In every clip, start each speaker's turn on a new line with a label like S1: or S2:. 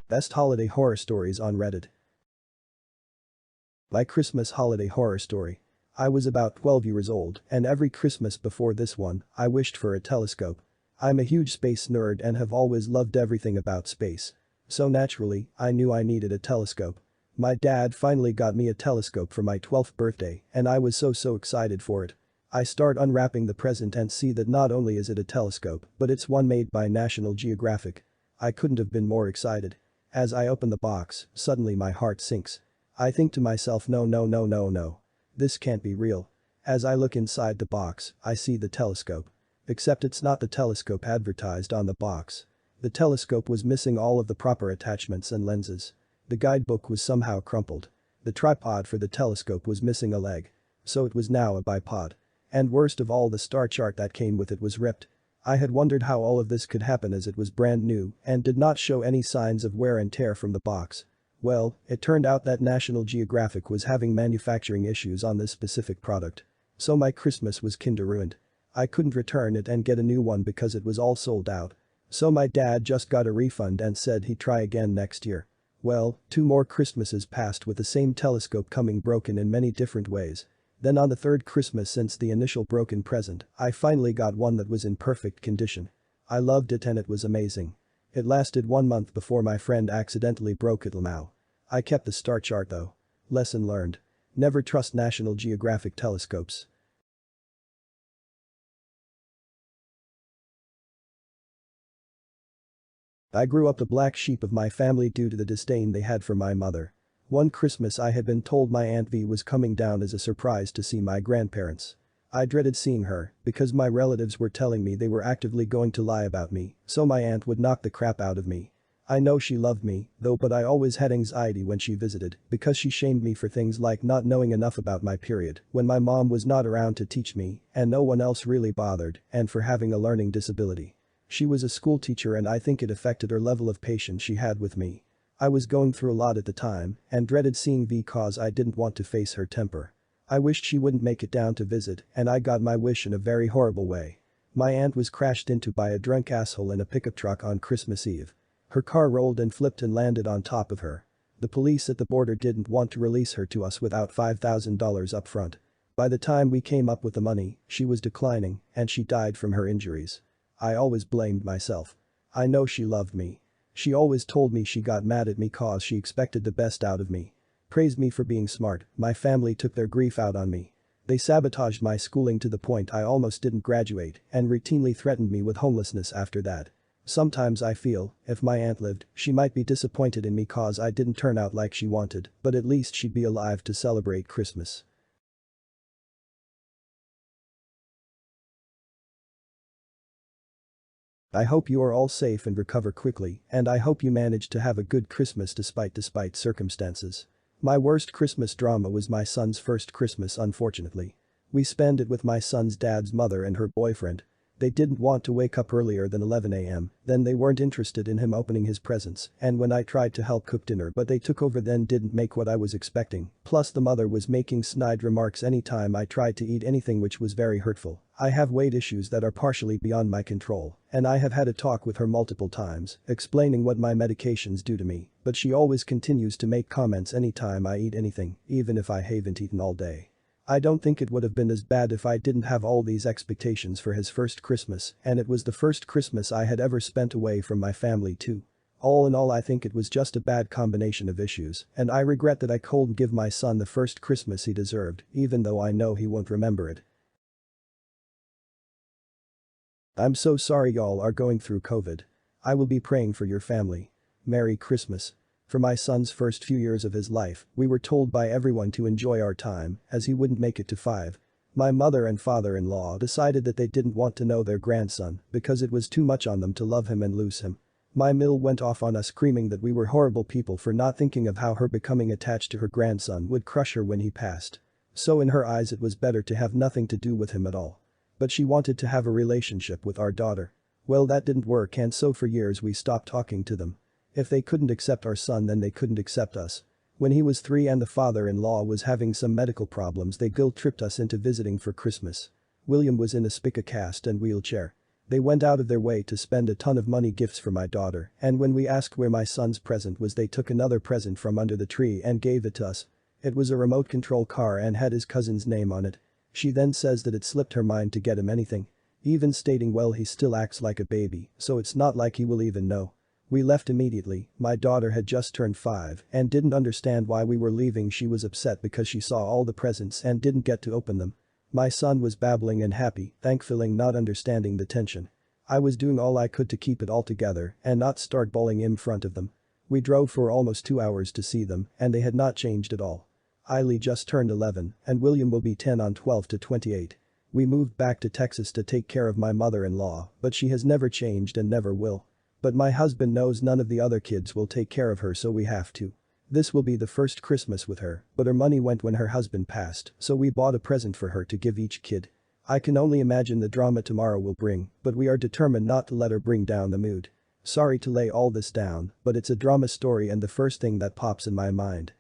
S1: Best holiday horror stories on Reddit. My Christmas holiday horror story. I was about 12 years old, and every Christmas before this one, I wished for a telescope. I'm a huge space nerd and have always loved everything about space. So naturally, I knew I needed a telescope. My dad finally got me a telescope for my 12th birthday, and I was so excited for it. I start unwrapping the present and see that not only is it a telescope, but it's one made by National Geographic. I couldn't have been more excited. As I open the box, suddenly my heart sinks. I think to myself, no. This can't be real. As I look inside the box, I see the telescope. Except it's not the telescope advertised on the box. The telescope was missing all of the proper attachments and lenses. The guidebook was somehow crumpled. The tripod for the telescope was missing a leg. So it was now a bipod. And worst of all, the star chart that came with it was ripped. I had wondered how all of this could happen as it was brand new and did not show any signs of wear and tear from the box. Well, it turned out that National Geographic was having manufacturing issues on this specific product. So my Christmas was kinda ruined. I couldn't return it and get a new one because it was all sold out. So my dad just got a refund and said he'd try again next year. Well, 2 more Christmases passed with the same telescope coming broken in many different ways. Then on the 3rd Christmas since the initial broken present, I finally got one that was in perfect condition. I loved it and it was amazing. It lasted 1 month before my friend accidentally broke it. I kept the star chart though. Lesson learned. Never trust National Geographic telescopes. I grew up the black sheep of my family due to the disdain they had for my mother. One Christmas I had been told my Aunt V was coming down as a surprise to see my grandparents. I dreaded seeing her because my relatives were telling me they were actively going to lie about me, so my aunt would knock the crap out of me. I know she loved me, though, but I always had anxiety when she visited because she shamed me for things like not knowing enough about my period when my mom was not around to teach me and no one else really bothered, and for having a learning disability. She was a school teacher and I think it affected her level of patience she had with me. I was going through a lot at the time and dreaded seeing V cause I didn't want to face her temper. I wished she wouldn't make it down to visit and I got my wish in a very horrible way. My aunt was crashed into by a drunk asshole in a pickup truck on Christmas Eve. Her car rolled and flipped and landed on top of her. The police at the border didn't want to release her to us without $5,000 up front. By the time we came up with the money, she was declining and she died from her injuries. I always blamed myself. I know she loved me. She always told me she got mad at me cause she expected the best out of me. Praised me for being smart. My family took their grief out on me. They sabotaged my schooling to the point I almost didn't graduate and routinely threatened me with homelessness after that. Sometimes I feel, if my aunt lived, she might be disappointed in me cause I didn't turn out like she wanted, but at least she'd be alive to celebrate Christmas. I hope you are all safe and recover quickly, and I hope you manage to have a good Christmas despite circumstances. My worst Christmas drama was my son's first Christmas, unfortunately. We spent it with my son's dad's mother and her boyfriend. They didn't want to wake up earlier than 11 a.m, then they weren't interested in him opening his presents, and when I tried to help cook dinner but they took over then didn't make what I was expecting, plus the mother was making snide remarks anytime I tried to eat anything which was very hurtful. I have weight issues that are partially beyond my control, and I have had a talk with her multiple times, explaining what my medications do to me, but she always continues to make comments anytime I eat anything, even if I haven't eaten all day. I don't think it would have been as bad if I didn't have all these expectations for his first Christmas, and it was the first Christmas I had ever spent away from my family too. All in all, I think it was just a bad combination of issues, and I regret that I couldn't give my son the first Christmas he deserved, even though I know he won't remember it. I'm so sorry y'all are going through COVID. I will be praying for your family. Merry Christmas. For my son's first few years of his life, we were told by everyone to enjoy our time, as he wouldn't make it to 5. My mother and father-in-law decided that they didn't want to know their grandson because it was too much on them to love him and lose him. My mill went off on us screaming that we were horrible people for not thinking of how her becoming attached to her grandson would crush her when he passed. So in her eyes it was better to have nothing to do with him at all. But she wanted to have a relationship with our daughter. Well, that didn't work, and so for years we stopped talking to them. If they couldn't accept our son, then they couldn't accept us. When he was 3 and the father-in-law was having some medical problems, they guilt-tripped us into visiting for Christmas. William was in a spica cast and wheelchair. They went out of their way to spend a ton of money gifts for my daughter, and when we asked where my son's present was they took another present from under the tree and gave it to us. It was a remote control car and had his cousin's name on it. She then says that it slipped her mind to get him anything. Even stating well he still acts like a baby, so it's not like he will even know. We left immediately. My daughter had just turned 5 and didn't understand why we were leaving. She was upset because she saw all the presents and didn't get to open them. My son was babbling and happy, thankfully not understanding the tension. I was doing all I could to keep it all together and not start bawling in front of them. We drove for almost 2 hours to see them and they had not changed at all. Eiley just turned 11 and William will be 10 on 12/28. We moved back to Texas to take care of my mother-in-law, but she has never changed and never will. But my husband knows none of the other kids will take care of her, so we have to. This will be the first Christmas with her, but her money went when her husband passed, so we bought a present for her to give each kid. I can only imagine the drama tomorrow will bring, but we are determined not to let her bring down the mood. Sorry to lay all this down, but it's a drama story and the first thing that pops in my mind.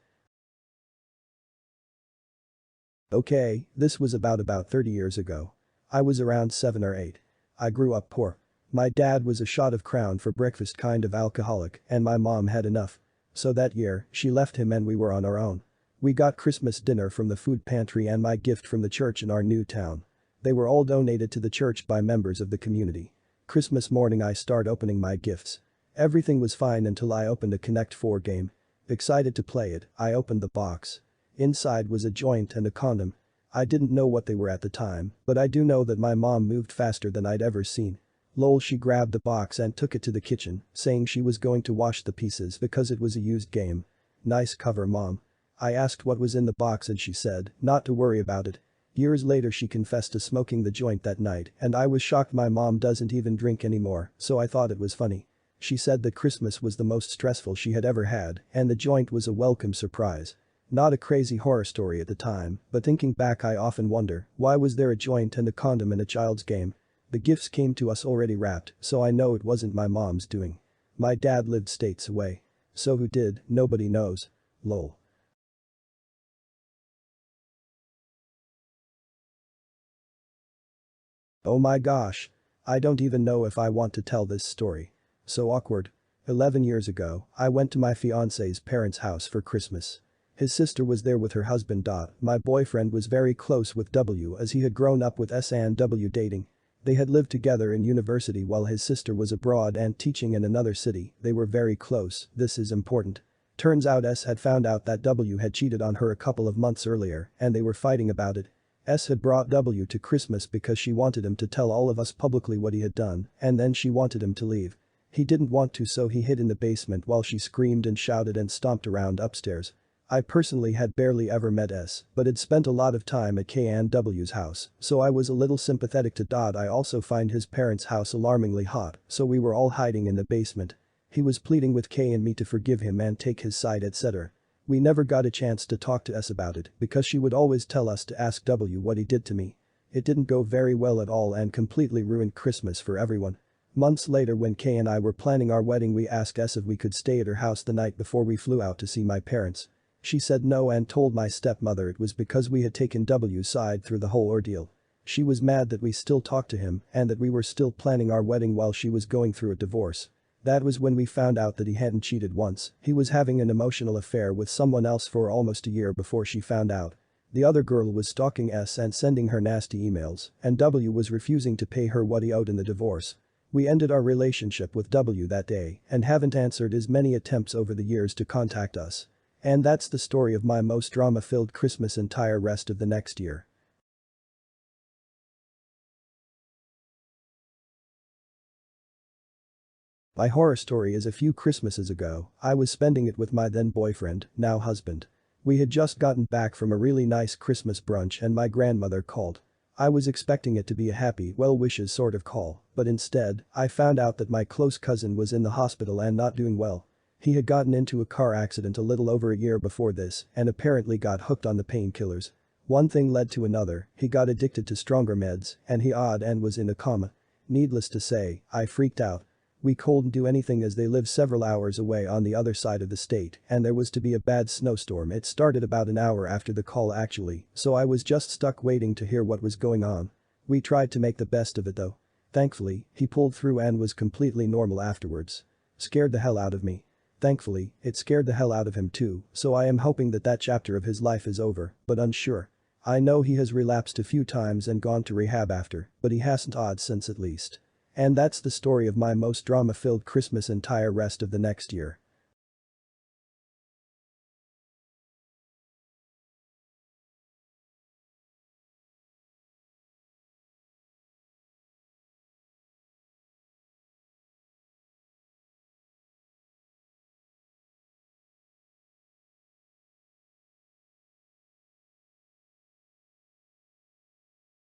S1: Okay, this was about 30 years ago. I was around 7 or 8. I grew up poor. My dad was a shot of Crown for breakfast kind of alcoholic and my mom had enough. So that year, she left him and we were on our own. We got Christmas dinner from the food pantry and my gift from the church in our new town. They were all donated to the church by members of the community. Christmas morning I start opening my gifts. Everything was fine until I opened a Connect 4 game. Excited to play it, I opened the box. Inside was a joint and a condom. I didn't know what they were at the time, but I do know that my mom moved faster than I'd ever seen. Lol, she grabbed the box and took it to the kitchen, saying she was going to wash the pieces because it was a used game. Nice cover, mom. I asked what was in the box and she said, not to worry about it. Years later she confessed to smoking the joint that night and I was shocked. My mom doesn't even drink anymore, so I thought it was funny. She said that Christmas was the most stressful she had ever had and the joint was a welcome surprise. Not a crazy horror story at the time, but thinking back I often wonder, why was there a joint and a condom in a child's game? The gifts came to us already wrapped, so I know it wasn't my mom's doing. My dad lived states away. So who did, nobody knows. Lol. Oh my gosh. I don't even know if I want to tell this story. So awkward. 11 years ago, I went to my fiance's parents' house for Christmas. His sister was there with her husband. My boyfriend was very close with W as he had grown up with S and W dating. They had lived together in university while his sister was abroad and teaching in another city. They were very close, this is important. Turns out S had found out that W had cheated on her a couple of months earlier and they were fighting about it. S had brought W to Christmas because she wanted him to tell all of us publicly what he had done and then she wanted him to leave. He didn't want to, so he hid in the basement while she screamed and shouted and stomped around upstairs. I personally had barely ever met S, but had spent a lot of time at K and W's house, so I was a little sympathetic to. I also find his parents' house alarmingly hot, so we were all hiding in the basement. He was pleading with K and me to forgive him and take his side, etc. We never got a chance to talk to S about it because she would always tell us to ask W what he did to me. It didn't go very well at all and completely ruined Christmas for everyone. Months later when Kay and I were planning our wedding we asked S if we could stay at her house the night before we flew out to see my parents. She said no and told my stepmother it was because we had taken W's side through the whole ordeal. She was mad that we still talked to him and that we were still planning our wedding while she was going through a divorce. That was when we found out that he hadn't cheated once, he was having an emotional affair with someone else for almost a year before she found out. The other girl was stalking S and sending her nasty emails, and W was refusing to pay her what he owed in the divorce. We ended our relationship with W that day and haven't answered his many attempts over the years to contact us. And that's the story of my most drama-filled Christmas entire rest of the next year. My horror story is a few Christmases ago, I was spending it with my then boyfriend, now husband. We had just gotten back from a really nice Christmas brunch and my grandmother called. I was expecting it to be a happy well wishes sort of call, but instead, I found out that my close cousin was in the hospital and not doing well. He had gotten into a car accident a little over a year before this and apparently got hooked on the painkillers. One thing led to another, he got addicted to stronger meds and he odd and was in a coma. Needless to say, I freaked out. We couldn't do anything as they live several hours away on the other side of the state and there was to be a bad snowstorm. It started about an hour after the call actually, so I was just stuck waiting to hear what was going on. We tried to make the best of it though. Thankfully, he pulled through and was completely normal afterwards. Scared the hell out of me. Thankfully, it scared the hell out of him too, so I am hoping that that chapter of his life is over, but unsure. I know he has relapsed a few times and gone to rehab after, but he hasn't odd since at least. And that's the story of my most drama-filled Christmas entire rest of the next year.